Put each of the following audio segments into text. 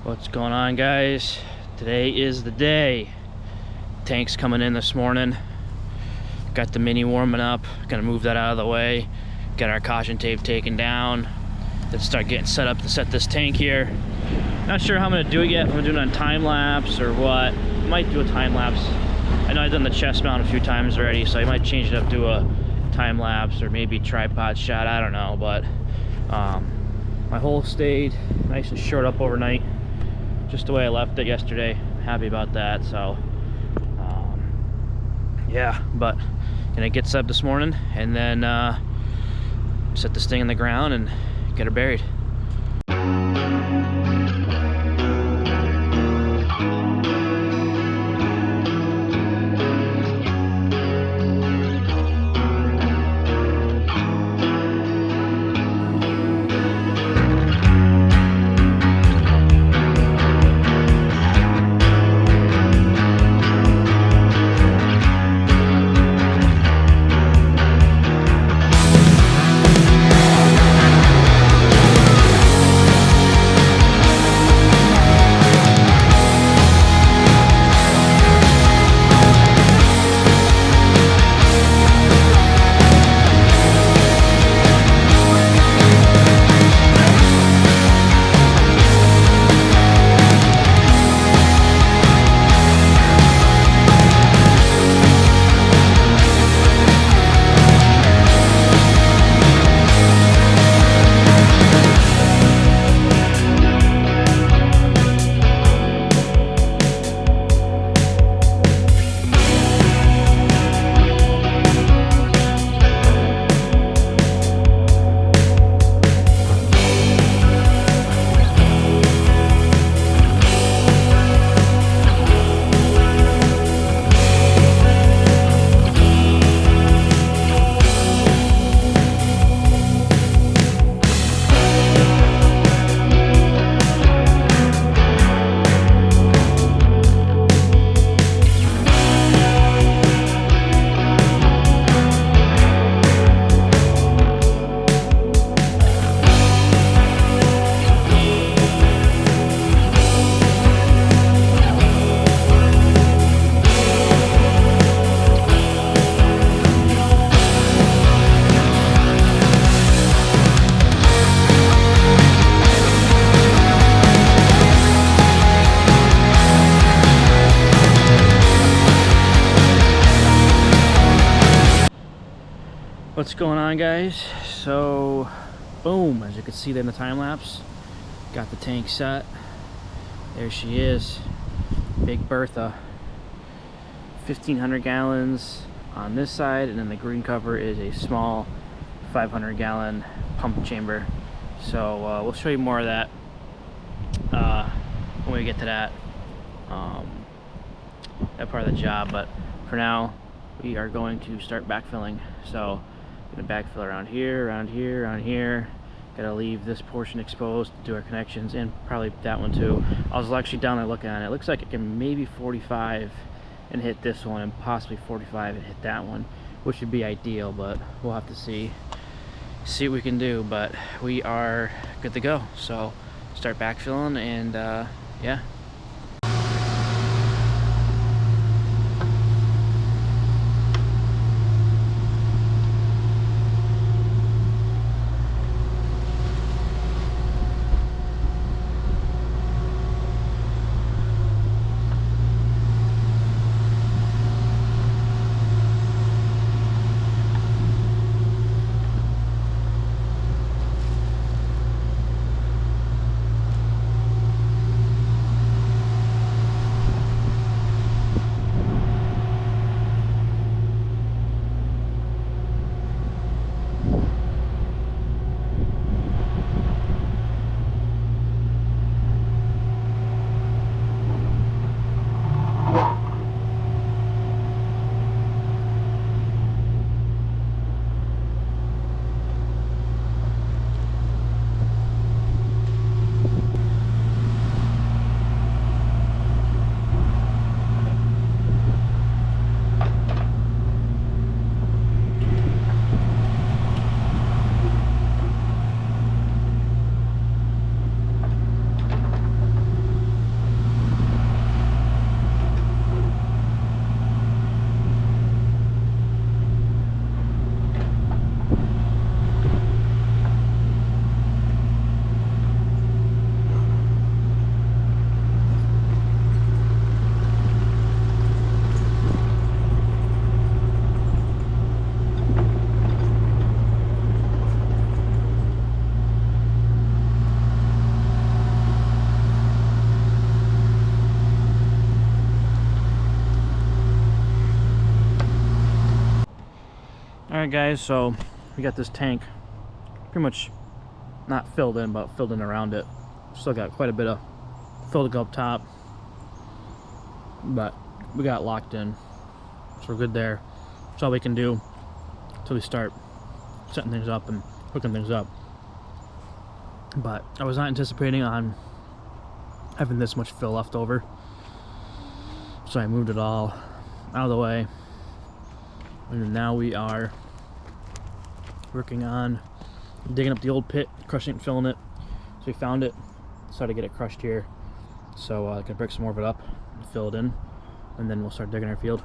What's going on, guys? Today is the day. Tank's coming in this morning. Got the mini warming up. Gonna move that out of the way. Get our caution tape taken down. Then start getting set up to set this tank here. Not sure how I'm gonna do it yet. If I'm doing it on time lapse or what. Might do a time lapse. I know I've done the chest mount a few times already, so I might change it up to a time lapse or maybe tripod shot. I don't know, but my hole stayed nice and short up overnight, just the way I left it yesterday. Happy about that. So yeah, but gonna get set up this morning and then set this thing in the ground and get her buried. What's going on, guys? So boom, as you can see there in the time lapse, got the tank set. There she is, Big Bertha. 1,500 gallons on this side, and then the green cover is a small 500-gallon pump chamber. So we'll show you more of that when we get to that part of the job. But for now, we are going to start backfilling. So gonna backfill around here, around here, around here. Gotta leave this portion exposed to do our connections, and probably that one too. I was actually down there looking at it. It looks like it can maybe 45 and hit this one, and possibly 45 and hit that one, which would be ideal, but we'll have to see what we can do. But we are good to go. So start backfilling, and yeah. Alright guys, so we got this tank pretty much not filled in, but filled in around it. Still got quite a bit of fill to go up top, but we got locked in, so we're good there. That's all we can do until we start setting things up and hooking things up. But I was not anticipating on having this much fill left over, so I moved it all out of the way, and now we are working on digging up the old pit, crushing it and filling it. So we found it, decided to get it crushed here, so I can break some more of it up and fill it in, and then we'll start digging our field.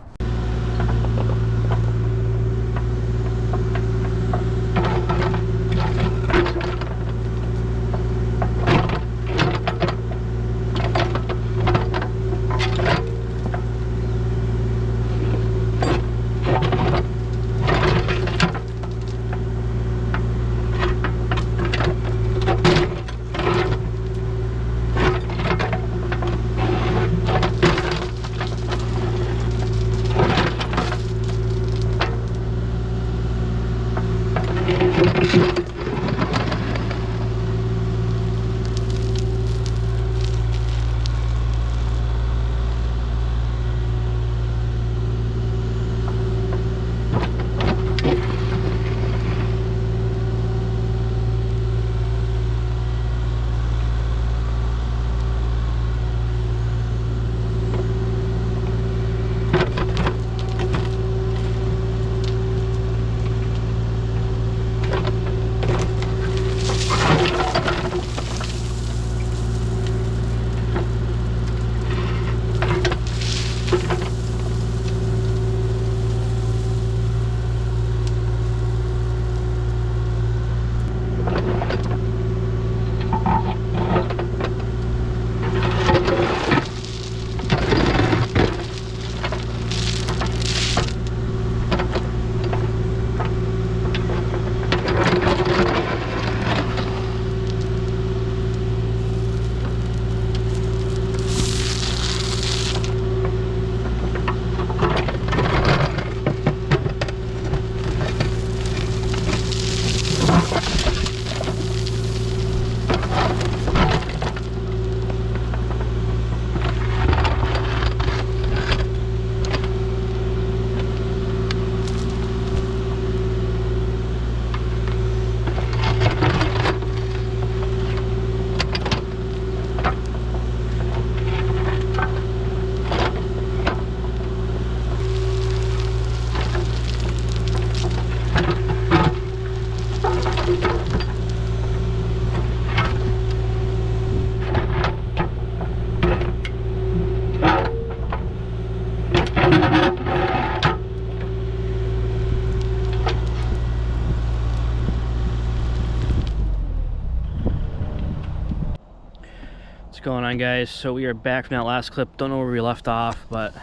What's going on, guys? So we are back from that last clip. Don't know where we left off, but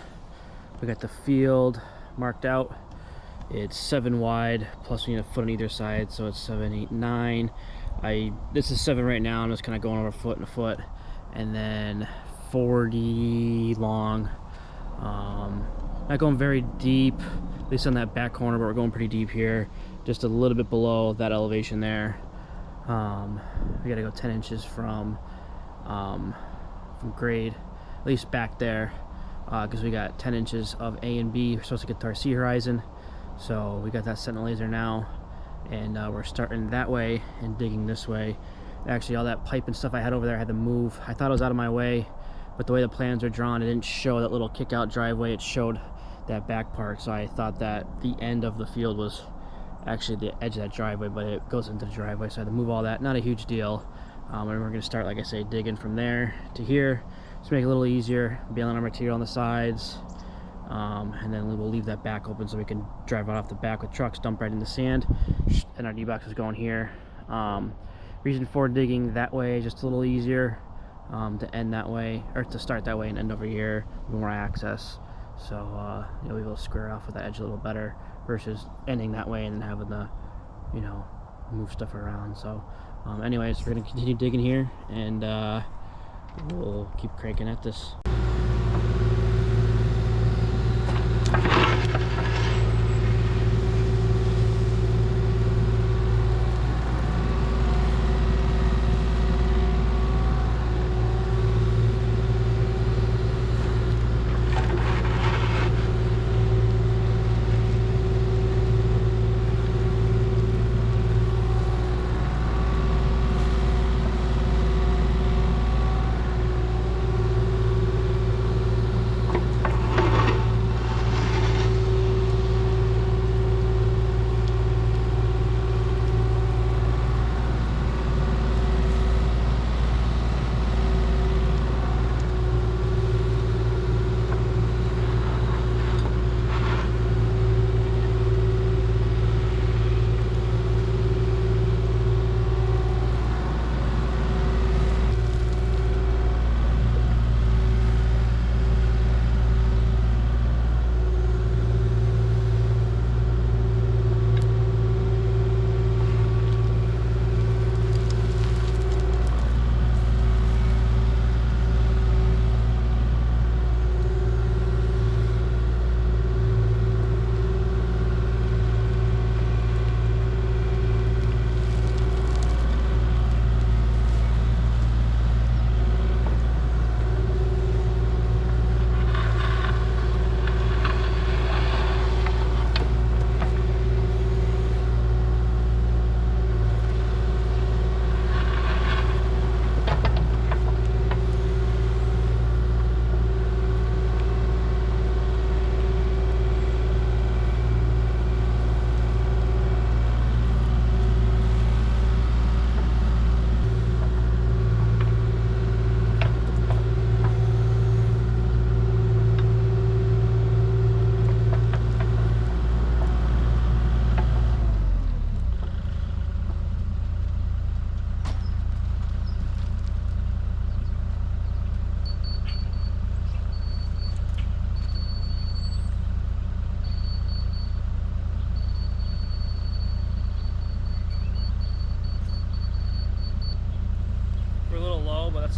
we got the field marked out. It's 7 wide, plus we need a foot on either side, so it's 7, 8, 9. This is 7 right now. I'm just kind of going over a foot and a foot, and then 40 long. Not going very deep, at least on that back corner, but we're going pretty deep here, just a little bit below that elevation there. We gotta go 10 inches from grade, at least back there, because we got 10 inches of A and B. We're supposed to get to our sea horizon, so we got that sentinel laser now, and we're starting that way and digging this way. Actually, all that pipe and stuff I had over there I had to move. I thought it was out of my way, but the way the plans are drawn, it didn't show that little kick out driveway. It showed that back part, so I thought that the end of the field was actually the edge of that driveway, but it goes into the driveway, so I had to move all that. Not a huge deal. And we're going to start, like I say, digging from there to here, just make it a little easier, bailing our material on the sides, and then we'll leave that back open so we can drive right off the back with trucks, dump right in the sand, and our D-box is going here. Reason for digging that way is just a little easier to end that way, or to start that way and end over here, more access, so you'll be able to square off with that edge a little better versus ending that way and then having to, you know, move stuff around. So anyways, we're gonna continue digging here, and we'll keep cranking at this.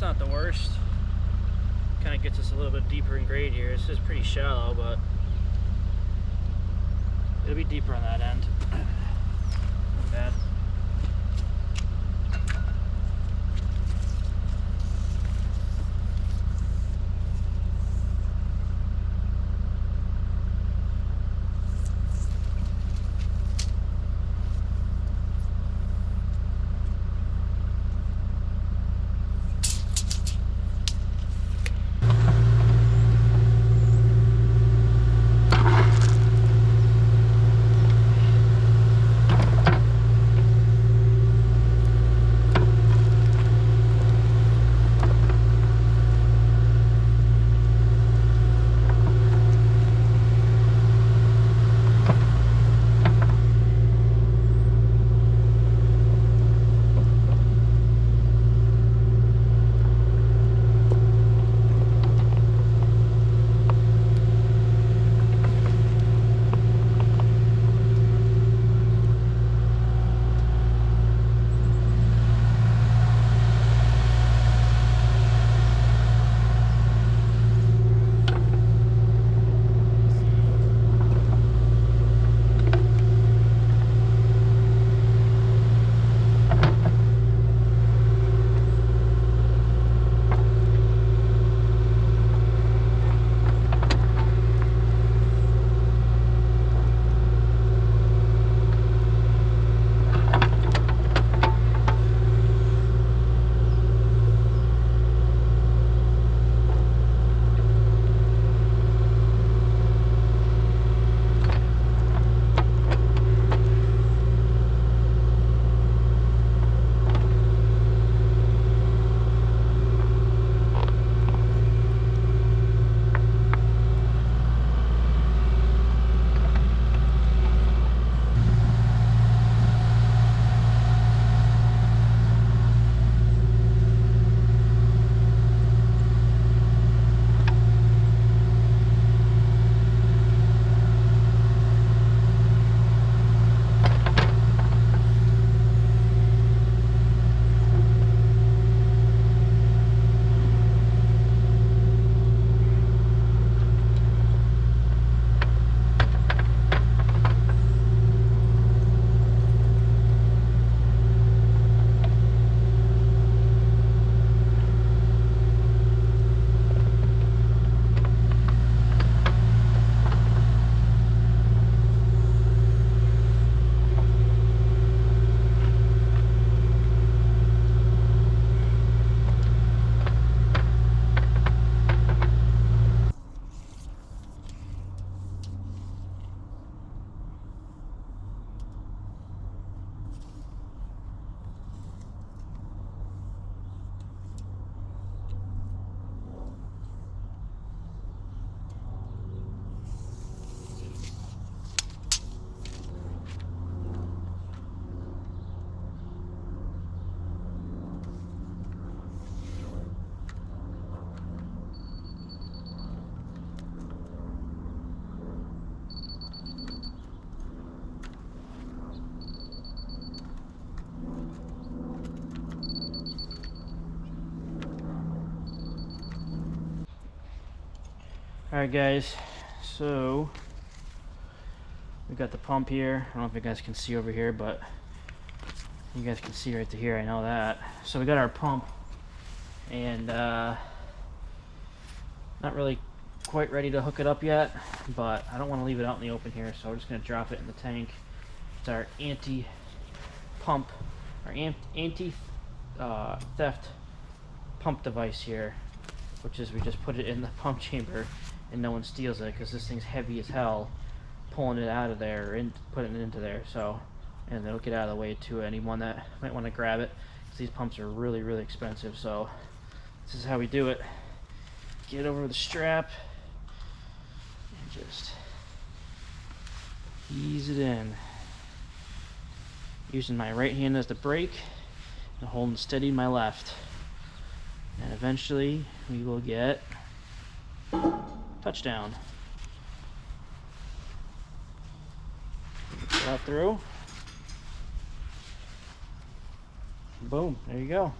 That's not the worst. Kind of gets us a little bit deeper in grade here. This is pretty shallow, but it'll be deeper on that end. Not bad. Alright guys, so we got the pump here. I don't know if you guys can see over here, but you guys can see right to here, I know that. So we got our pump, and not really quite ready to hook it up yet, but I don't want to leave it out in the open here, so we're just going to drop it in the tank. It's our anti-pump, our anti-theft pump device here, which is we just put it in the pump chamber and no one steals it, because this thing's heavy as hell, pulling it out of there and putting it into there. So, and it'll get out of the way to anyone that might want to grab it, because these pumps are really, really expensive. So this is how we do it. Get over the strap and just ease it in, using my right hand as the brake and holding steady in my left, and eventually we will get touchdown. Get that through. Boom, there you go.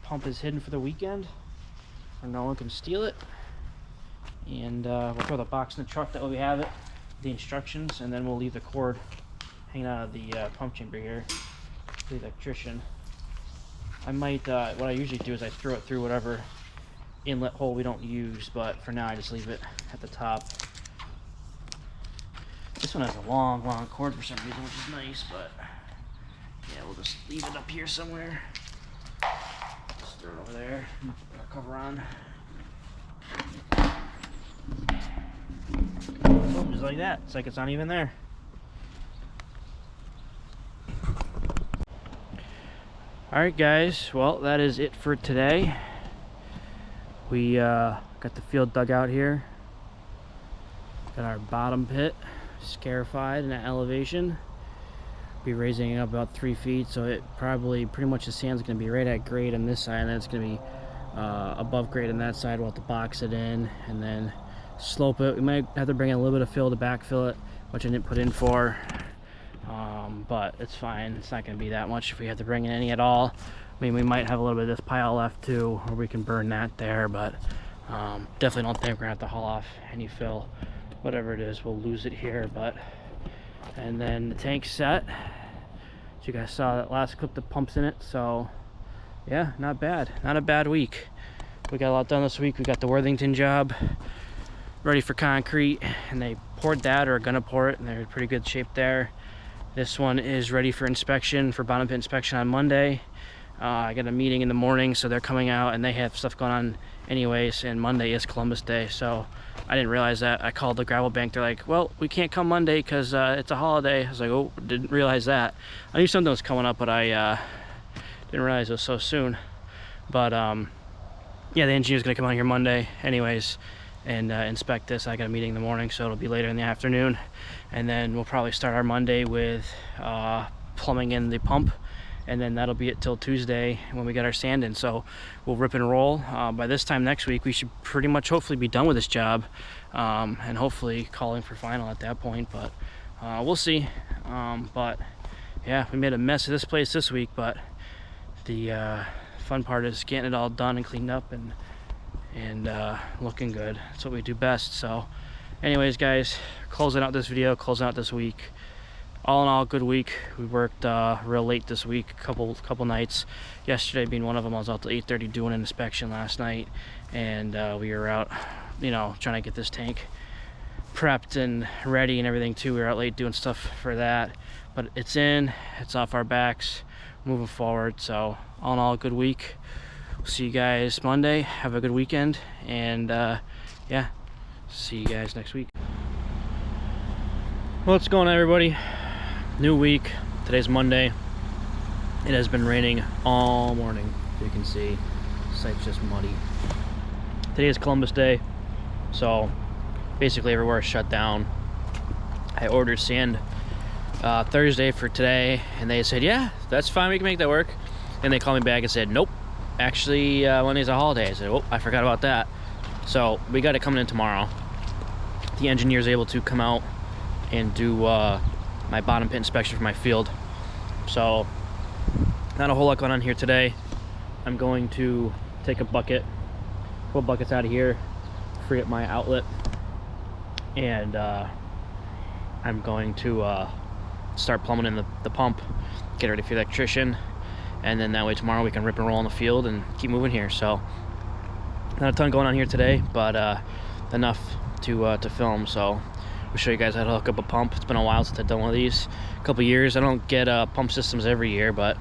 pump is hidden for the weekend, or no one can steal it. And we'll throw the box in the truck that way we have it, the instructions, and then we'll leave the cord hanging out of the pump chamber here, the electrician. I might, what I usually do is I throw it through whatever inlet hole we don't use, but for now I just leave it at the top. This one has a long cord for some reason, which is nice, but yeah, we'll just leave it up here somewhere. Just throw it over there, put our cover on. Boom, just like that. It's like it's not even there. Alright guys, well that is it for today. We got the field dug out here. Got our bottom pit scarified in that elevation. Be raising it up about 3 feet, so it probably pretty much the sand's going to be right at grade on this side, and then it's going to be above grade on that side. We'll have to box it in and then slope it. We might have to bring in a little bit of fill to backfill it, which I didn't put in for, but it's fine. It's not going to be that much if we have to bring in any at all. I mean, we might have a little bit of this pile left too, or we can burn that there, but definitely don't think we're gonna have to haul off any fill. Whatever it is, we'll lose it here. But and then the tank's set. So you guys saw that last clip, the pumps in it. So yeah, not bad, not a bad week. We got a lot done this week. We got the Worthington job ready for concrete, and they poured that, or are gonna pour it, and they're in pretty good shape there. This one is ready for inspection, for bottom pit inspection on Monday. I got a meeting in the morning, so they're coming out, and they have stuff going on anyways, and Monday is Columbus Day, so I didn't realize that. I called the gravel bank. They're like, well, we can't come Monday because it's a holiday. I was like, oh, didn't realize that. I knew something was coming up, but I didn't realize it was so soon. But yeah, the engineer's gonna come out here Monday anyways and inspect this. I got a meeting in the morning, so it'll be later in the afternoon, and then we'll probably start our Monday with plumbing in the pump, and then that'll be it till Tuesday when we get our sand in. So we'll rip and roll. By this time next week, we should pretty much hopefully be done with this job, and hopefully calling for final at that point, but we'll see. But yeah, we made a mess of this place this week, but the fun part is getting it all done and cleaned up and looking good. That's what we do best. So anyways guys, closing out this video, closing out this week. All in all, good week. We worked real late this week, couple nights. Yesterday being one of them. I was out till 8:30 doing an inspection last night, and we were out, you know, trying to get this tank prepped and ready and everything too. We were out late doing stuff for that, but it's in, it's off our backs, moving forward. So all in all, good week. We'll see you guys Monday. Have a good weekend, and yeah, see you guys next week. What's going on, everybody? New week. Today's Monday. It has been raining all morning. As you can see, the site's just muddy. Today is Columbus Day, so basically everywhere is shut down. I ordered sand Thursday for today, and they said, yeah, that's fine, we can make that work. And they called me back and said, nope, actually Monday's a holiday. I said, oh, I forgot about that. So we got it coming in tomorrow. The engineer's able to come out and do my bottom pit inspection for my field. So not a whole lot going on here today. I'm going to take a bucket, couple buckets out of here, free up my outlet, and I'm going to start plumbing in the pump, get ready for the electrician, and then that way tomorrow we can rip and roll in the field and keep moving here. So not a ton going on here today, but enough to film. So we'll show you guys how to hook up a pump. It's been a while since I've done one of these, a couple years. I don't get pump systems every year, but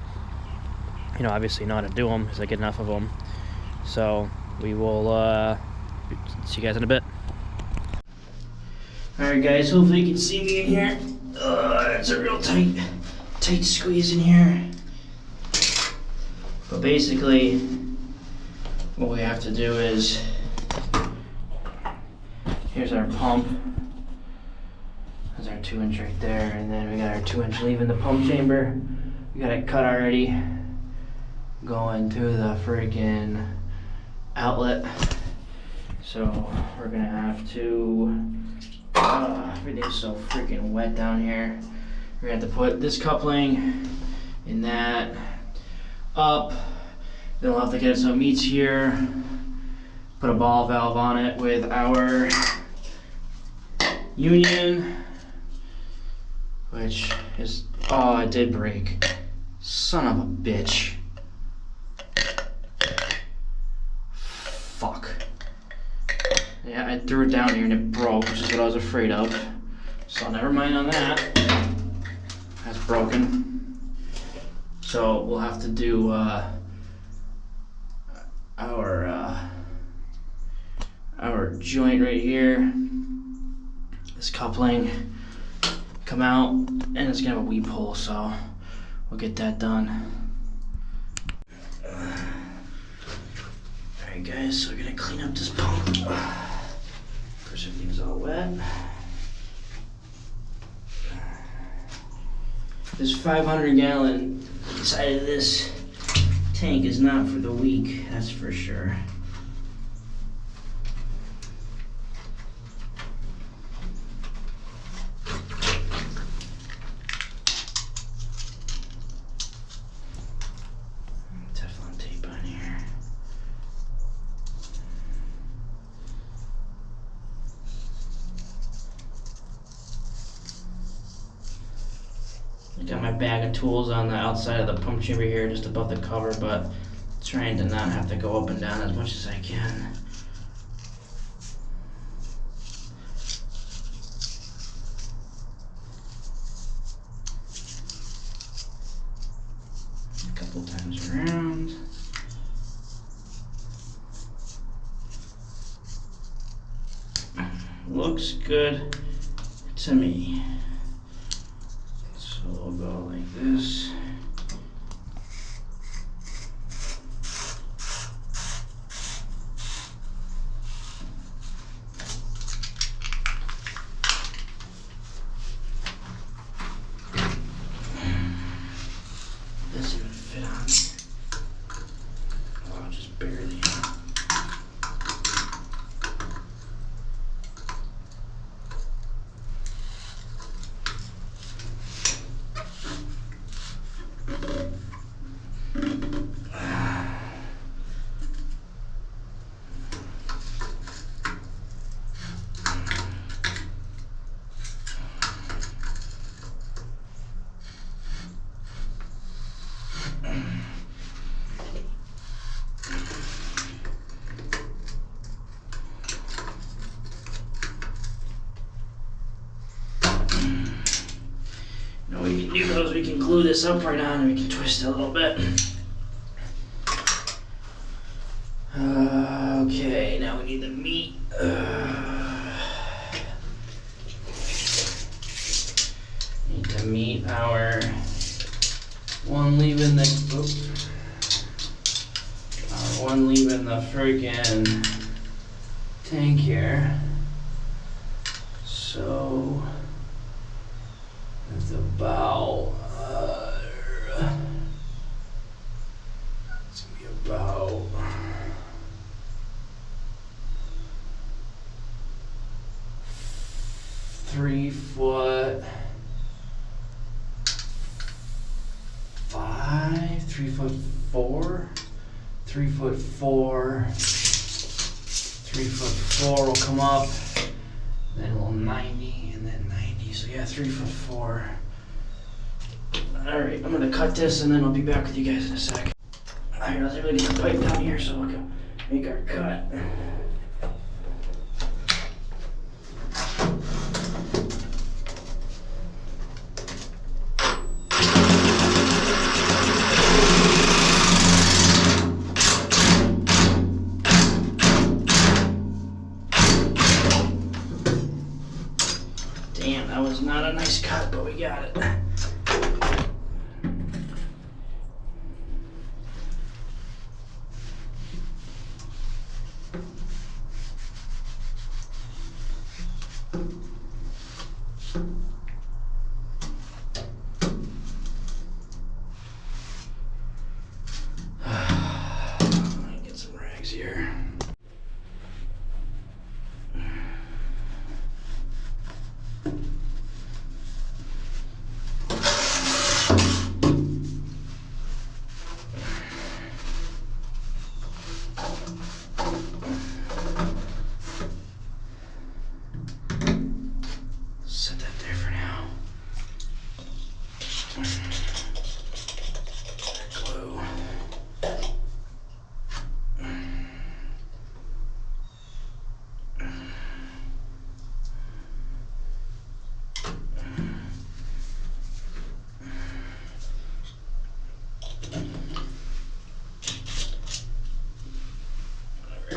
you know, obviously know how to do them because I get enough of them. So we will see you guys in a bit. Alright guys, hopefully you can see me in here. It's a real tight squeeze in here. But basically what we have to do is, here's our pump. There's our 2-inch right there, and then we got our 2-inch leaving the pump chamber. We got it cut already, going to the freaking outlet. So we're gonna have to, everything's so freaking wet down here. We're gonna have to put this coupling in that up, Then we'll have to get it so it meets here, put a ball valve on it with our union, which is, oh, it did break. Son of a bitch. Fuck. Yeah, I threw it down here and it broke, which is what I was afraid of. So never mind on that. That's broken. So we'll have to do our joint right here. This coupling come out, and it's gonna have a weep hole, so we'll get that done. Alright guys, so we're gonna clean up this pump. First, everything's all wet. This 500-gallon side of this tank is not for the weak, that's for sure. Teflon tape on here. I got my bag of tools on the outside of the pump chamber here, just above the cover, but trying to not have to go up and down as much as I can. A couple times around. Looks good to me. So we'll go like this. This even fit on me. Oh, just barely. We can do those, we can glue this up right on and we can twist it a little bit. Okay, now we need the meat. Need to meet our one leaving the friggin' tank here. So it's about it's gonna be about 3 foot 5, 3 foot 4, 3 foot 4, 3 foot 4 will come up, then we'll 90 and then 90. So yeah, 3 foot 4. Alright, I'm gonna cut this and then I'll be back with you guys in a sec. Alright, let's really get the pipe down here so we can make our cut. Damn, that was not a nice cut, but we got it. Get some rags here.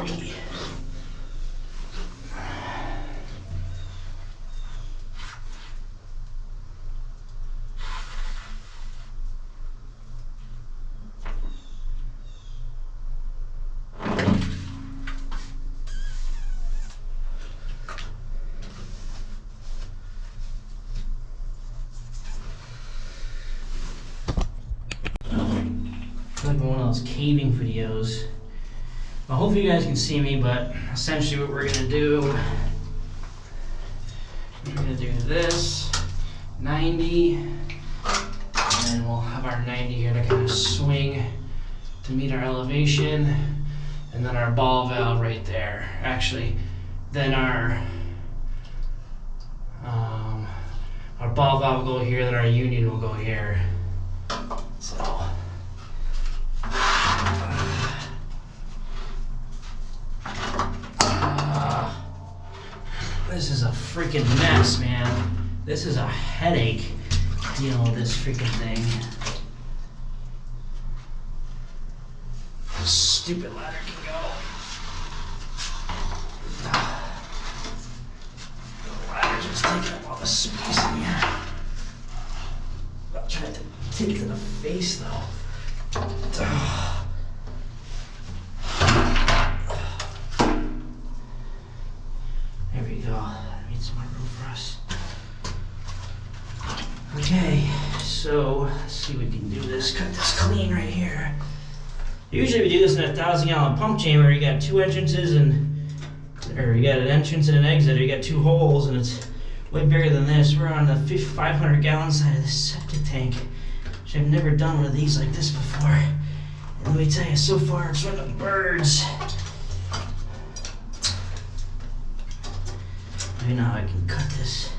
dirty. Like one of those caving videos. Well, hopefully you guys can see me, but essentially what we're gonna do, this 90, and then we'll have our 90 here to kind of swing to meet our elevation, and then our ball valve right there. Actually, then our ball valve will go here, then our union will go here. So. This is a freaking mess, man. This is a headache dealing with this freaking thing. This stupid ladder can go. The ladder's just taking up all the space in here. I'm trying to take to the face though. There we go. Need some more room for us. Okay, so let's see if we can do this. Cut this clean right here. Usually we do this in a 1,000-gallon pump chamber. You got two entrances or you got an entrance and an exit, or you got two holes, and it's way bigger than this. We're on the 500-gallon side of the septic tank, which I've never done one of these like this before. And let me tell you, so far it's run the birds. Maybe now I can cut this.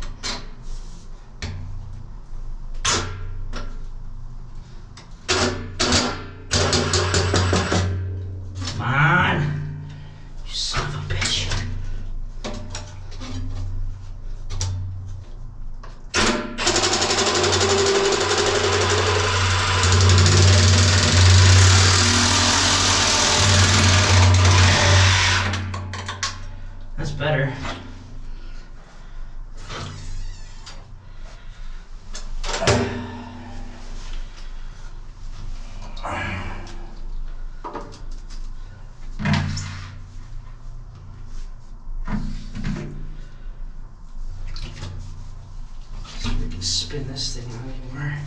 Come on, you son of a bitch. That's better. Spin this thing anymore.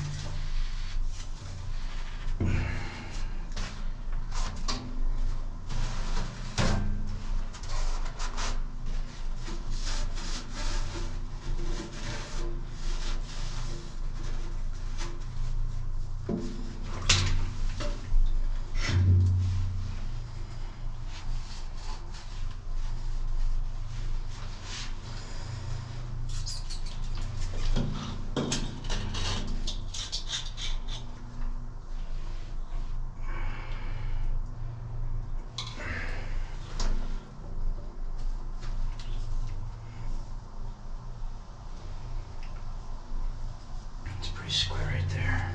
Pretty square right there.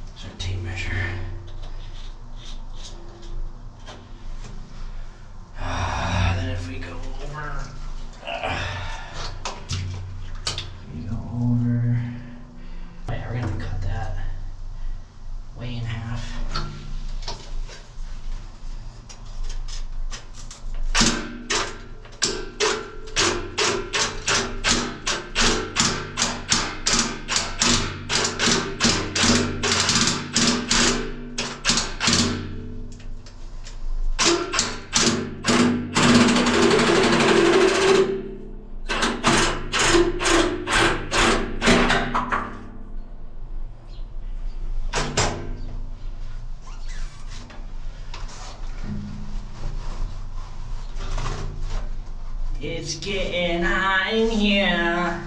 There's our tape measure. Then if we go over, oh yeah, we're gonna cut that way in half. It's getting hot in here,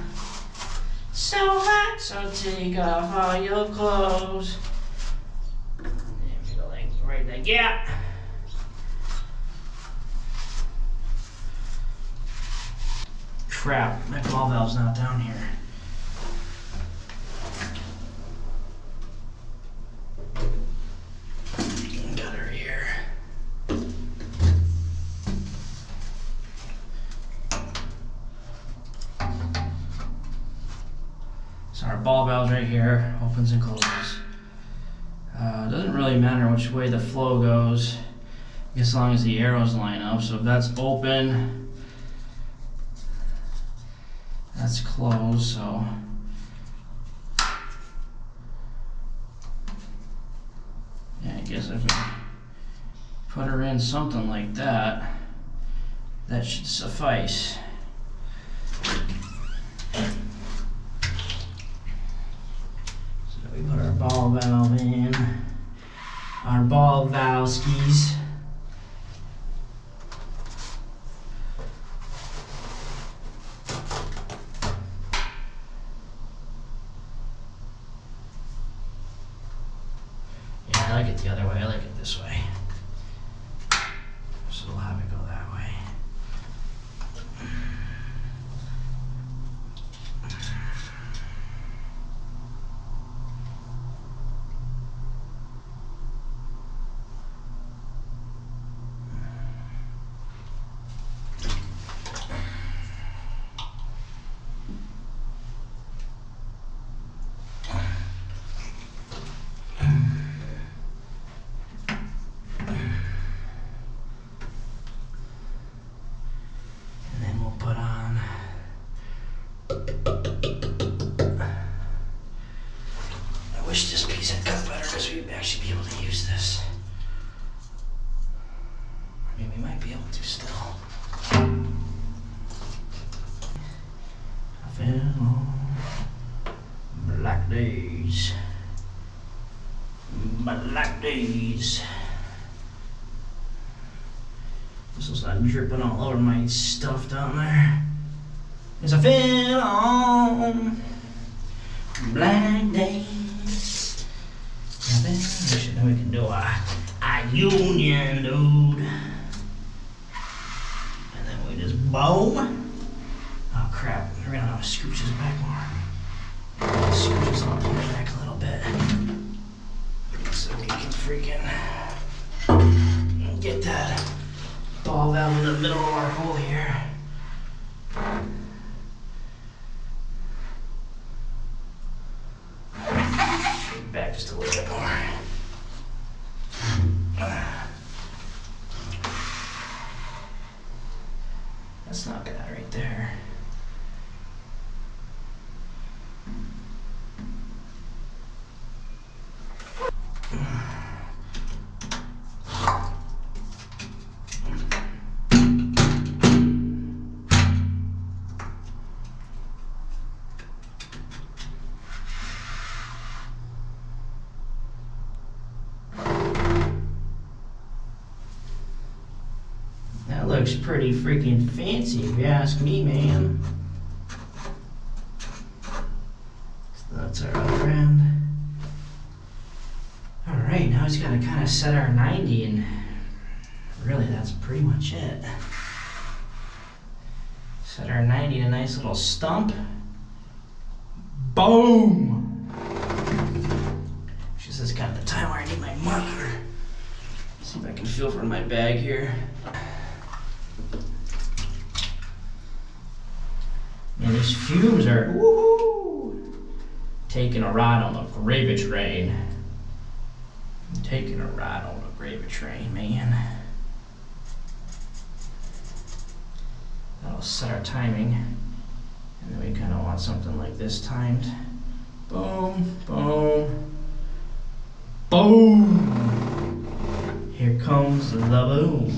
so hot, so take off all your clothes. There we go, like right there, yeah. Crap, my ball valve's not down here. Got her here. So our ball valve's right here, opens and closes. Doesn't really matter which way the flow goes, as long as the arrows line up. So if that's open, that's closed, so yeah, I guess if we put her in something like that, that should suffice. So we put our ball valve in, our ball valve skis. Yeah, I like it the other way, I like it this way. So we'll have it go that way. I wish this piece had cut better because we'd actually be able to use this. I mean, we might be able to still. I fell on black days. Black days. This was not dripping all over my stuff down there. Cause I fell on black days. Then we can do a union load. And then we just boom. Oh crap, we're gonna have to scooch this back more. Scooch this all the way back a little bit. So we can freaking get that ball valve in the middle of our hole here. Back just a little bit more. That's not bad right there. That looks pretty freaking fancy if you ask me, man. So that's our other end. Alright, now we just gotta kind of set our 90 and really that's pretty much it. Set our 90 in a nice little stump. Boom! This is kind of the time where I need my marker. See if I can feel for my bag here. And these fumes are woohoo, taking a ride on the gravy train. Taking a ride on the gravy train, man. That'll set our timing. And then we kind of want something like this timed. Boom, boom, boom. Here comes the boom.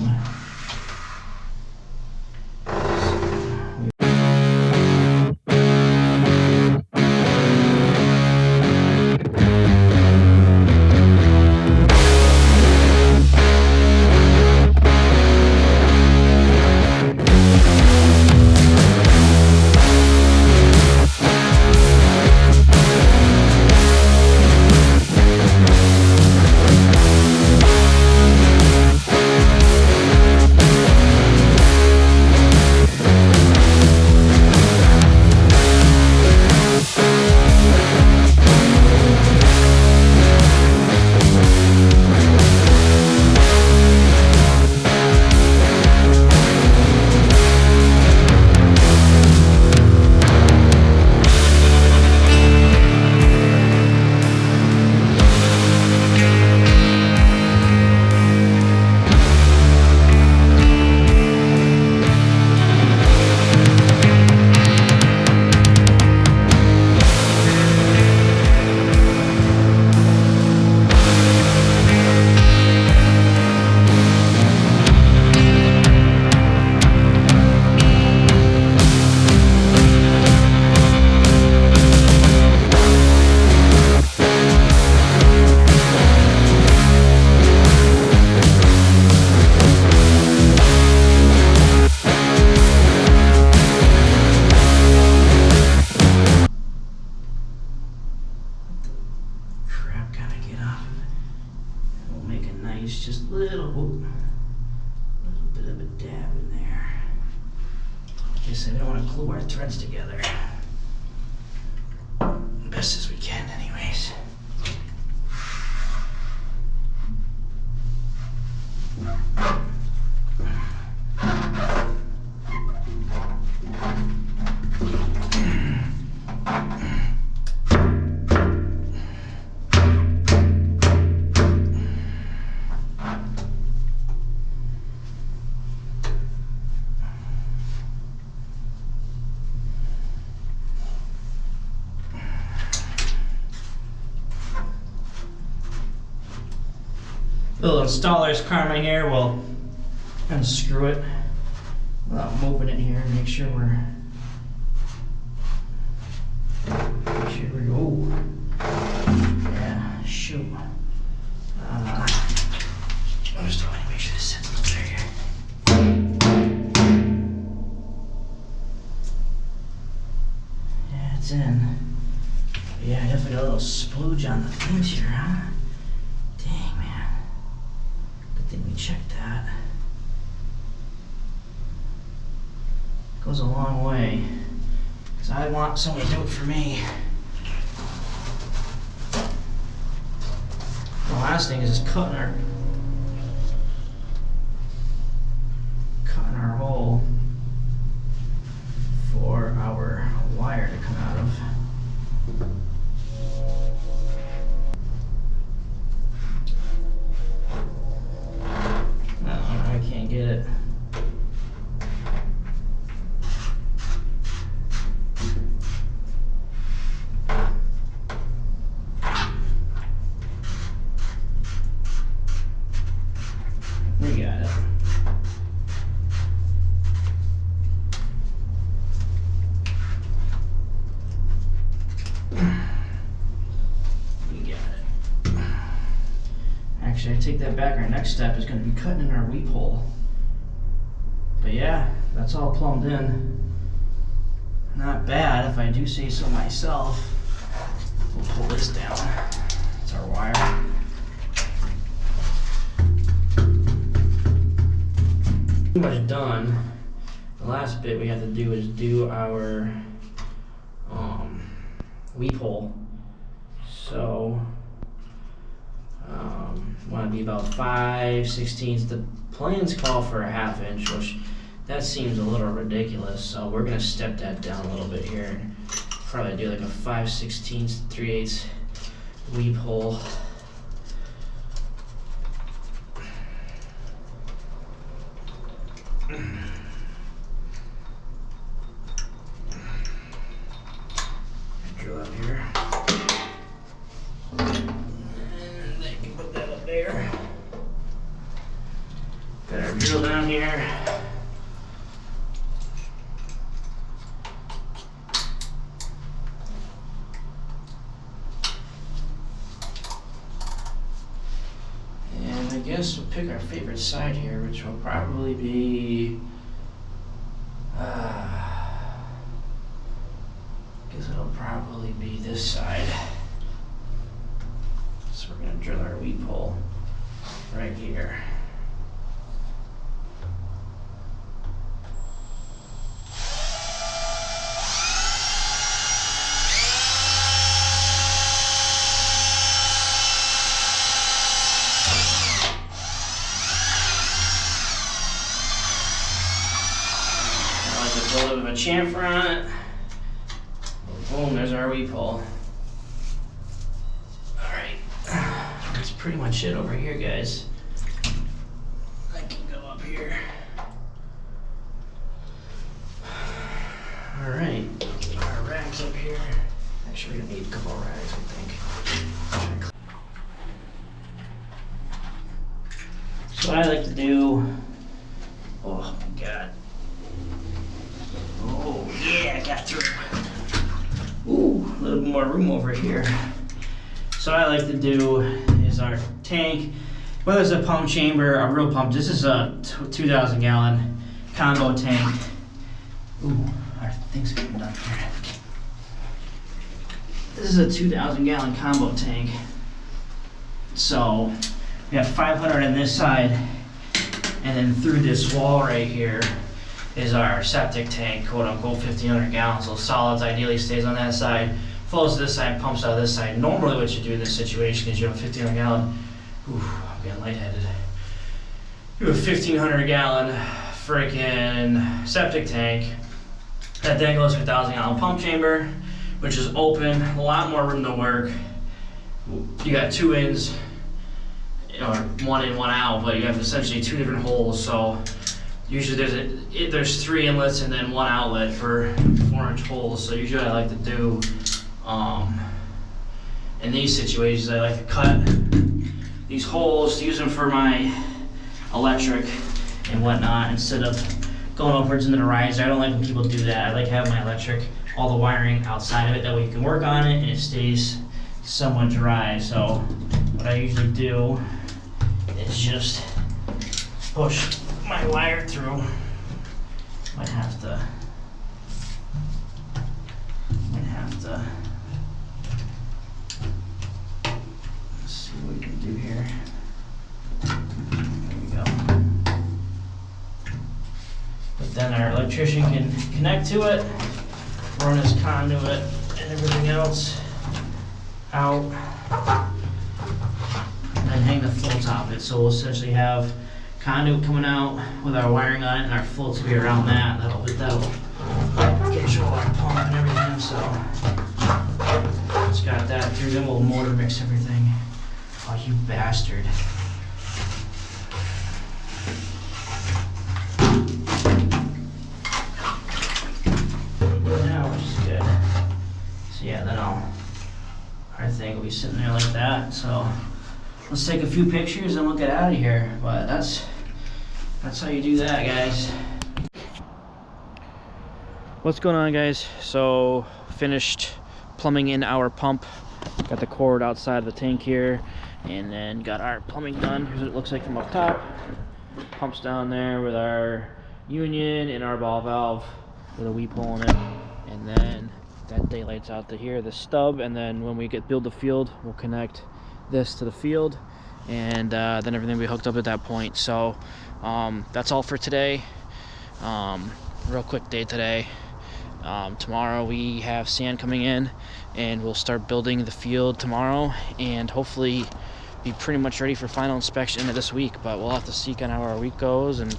Guess we don't want to glue our threads together. Best as we can, anyways. Little installer's karma here. We'll unscrew it without moving it here and make sure we're. Oh, yeah, shoot. I'm just trying to make sure this sits up there here. Yeah, it's in. But yeah, I definitely got a little splooge on the things here, huh? Dang, man. Good thing we checked that. Goes a long way. Because I want someone to do it for me. The last thing is just cutting our hole for our wire to come out of. No, I can't get it. We got it. We got it. Actually, I take that back. Our next step is going to be cutting in our weep hole. But yeah, that's all plumbed in. Not bad, if I do say so myself. We'll pull this down. That's our wire. Pretty much done. The last bit we have to do is do our weep hole. So want to be about 5/16. The plans call for a 1/2 inch, which that seems a little ridiculous. So we're gonna step that down a little bit here and probably do like a 5/16 3/8 weep hole. Drill up here. And then you put that up there. Got our drill down here. And I guess we'll pick our favorite side here, which will probably be guess it'll probably be this side. So we're gonna drill our weep hole right here. I like to put a little bit of a chamfer on it. Boom, there's our weep hole. Alright, that's pretty much it over here, guys. I can go up here. Alright, our racks up here. Actually, we're gonna need a couple of racks, I think. So what I like to do, oh my god. Oh yeah, I got through. Ooh, a little bit more room over here. So what I like to do is our tank, whether it's a pump chamber, a real pump, this is a 2,000 gallon combo tank. Ooh, our thing's coming down here. This is a 2,000 gallon combo tank. So we have 500 on this side, and then through this wall right here is our septic tank, quote unquote, 1,500 gallons. So solids ideally stays on that side, flows to this side, pumps out this side. Normally what you do in this situation is you have a 1,500 gallon, I'm getting lightheaded. You have a 1,500 gallon freaking septic tank that then goes to a 1,000 gallon pump chamber, which is open, a lot more room to work. You got 2 ins, or 1 in, 1 out, but you have essentially 2 different holes. So usually there's 3 inlets and then 1 outlet for 4-inch holes. So usually I like to do, in these situations, I like to cut these holes to use them for my electric and whatnot instead of going upwards into the riser. I don't like when people do that. I like having my electric, all the wiring outside of it, that way you can work on it and it stays somewhat dry. So what I usually do is just push my wire through. Might have to let's see what we can do here. There we go. But then our electrician can connect to it, run his conduit and everything else out, and then hang the floats off it. So we'll essentially have conduit coming out with our wiring on it, and our floats will be around that. That'll control our pump and everything. So it's got that through. Then we'll motor mix everything. Oh, you bastard! Now, which is good. So yeah, then our thing will be sitting there like that. So let's take a few pictures and we'll get out of here. But that's how you do that, guys. What's going on, guys? So finished plumbing in our pump. Got the cord outside of the tank here, and then got our plumbing done. Here's what it looks like from up top. Pumps down there with our union and our ball valve with a weep hole in it, and then that daylights out to here, the stub, and then when we build the field, we'll connect this to the field, and then everything will be hooked up at that point. So that's all for today. Real quick day today. Tomorrow we have sand coming in, and we'll start building the field tomorrow, and hopefully be pretty much ready for final inspection this week. But we'll have to see kind of how our week goes, and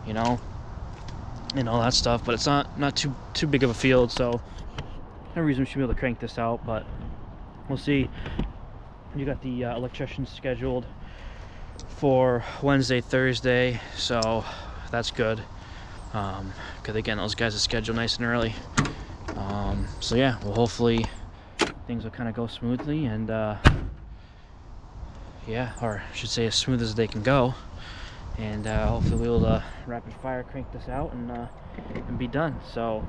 and all that stuff. But it's not too big of a field, so no reason we should be able to crank this out, but we'll see. You got the electrician scheduled for Wednesday, Thursday, so that's good. Because again, those guys are scheduled nice and early. So yeah, well, hopefully things will kind of go smoothly, and yeah, or I should say as smooth as they can go. And hopefully we'll rapid fire crank this out and be done. So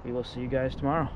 we will see you guys tomorrow.